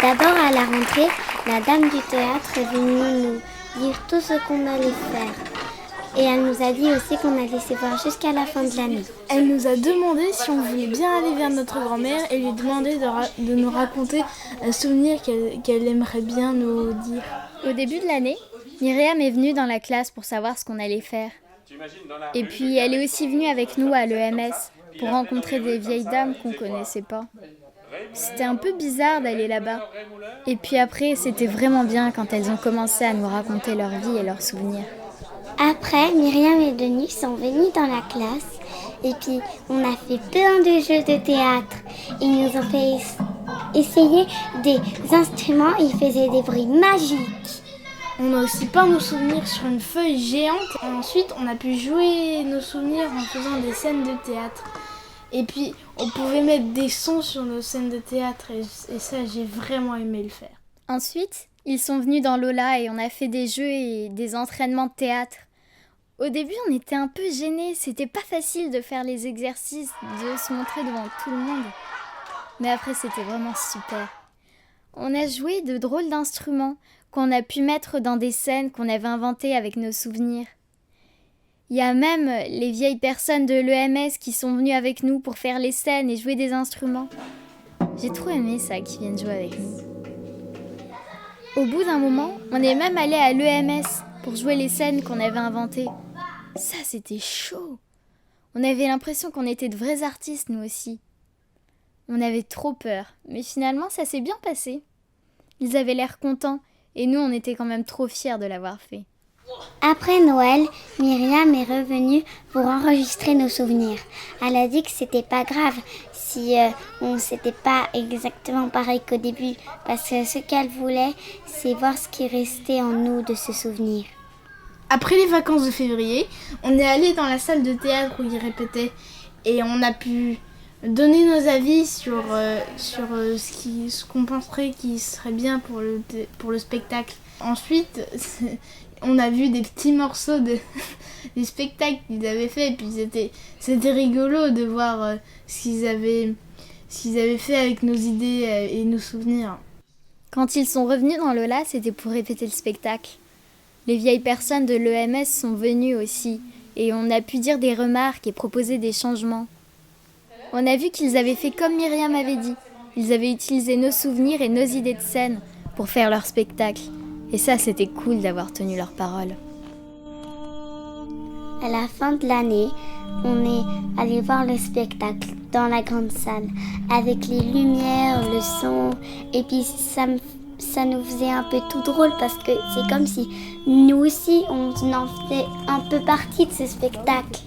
D'abord à la rentrée, la dame du théâtre est venue nous dire tout ce qu'on allait faire. Et elle nous a dit aussi qu'on allait se voir jusqu'à la fin de l'année. Elle nous a demandé si on voulait bien aller vers notre grand-mère et lui demander de nous raconter un souvenir qu'elle aimerait bien nous dire. Au début de l'année, Myriam est venue dans la classe pour savoir ce qu'on allait faire. Et puis elle est aussi venue avec nous à l'EMS pour rencontrer des vieilles dames qu'on ne connaissait pas. C'était un peu bizarre d'aller là-bas. Et puis après, c'était vraiment bien quand elles ont commencé à nous raconter leur vie et leurs souvenirs. Après, Myriam et Denis sont venus dans la classe et puis on a fait plein de jeux de théâtre. Ils nous ont fait essayer des instruments, ils faisaient des bruits magiques. On a aussi peint nos souvenirs sur une feuille géante et ensuite on a pu jouer nos souvenirs en faisant des scènes de théâtre. Et puis on pouvait mettre des sons sur nos scènes de théâtre et ça j'ai vraiment aimé le faire. Ensuite, ils sont venus dans Lola et on a fait des jeux et des entraînements de théâtre. Au début, on était un peu gênés, c'était pas facile de faire les exercices, de se montrer devant tout le monde. Mais après, c'était vraiment super. On a joué de drôles d'instruments qu'on a pu mettre dans des scènes qu'on avait inventées avec nos souvenirs. Il y a même les vieilles personnes de l'EMS qui sont venues avec nous pour faire les scènes et jouer des instruments. J'ai trop aimé ça, qu'ils viennent jouer avec nous. Au bout d'un moment, on est même allé à l'EMS pour jouer les scènes qu'on avait inventées. Ça, c'était chaud. On avait l'impression qu'on était de vrais artistes, nous aussi. On avait trop peur, mais finalement, ça s'est bien passé. Ils avaient l'air contents, et nous, on était quand même trop fiers de l'avoir fait. Après Noël, Myriam est revenue pour enregistrer nos souvenirs. Elle a dit que c'était pas grave si c'était pas exactement pareil qu'au début, parce que ce qu'elle voulait, c'est voir ce qui restait en nous de ce souvenir. Après les vacances de février, on est allé dans la salle de théâtre où ils répétaient et on a pu donner nos avis sur ce qu'on penserait qui serait bien pour le spectacle. Ensuite, on a vu des petits morceaux des spectacles qu'ils avaient fait et puis c'était rigolo de voir ce qu'ils avaient fait avec nos idées et nos souvenirs. Quand ils sont revenus dans Lola, c'était pour répéter le spectacle. Les vieilles personnes de l'EMS sont venues aussi et on a pu dire des remarques et proposer des changements. On a vu qu'ils avaient fait comme Myriam avait dit. Ils avaient utilisé nos souvenirs et nos idées de scène pour faire leur spectacle. Et ça, c'était cool d'avoir tenu leur parole. À la fin de l'année, on est allé voir le spectacle dans la grande salle avec les lumières, le son et puis ça nous faisait un peu tout drôle parce que c'est comme si nous aussi on en faisait un peu partie de ce spectacle.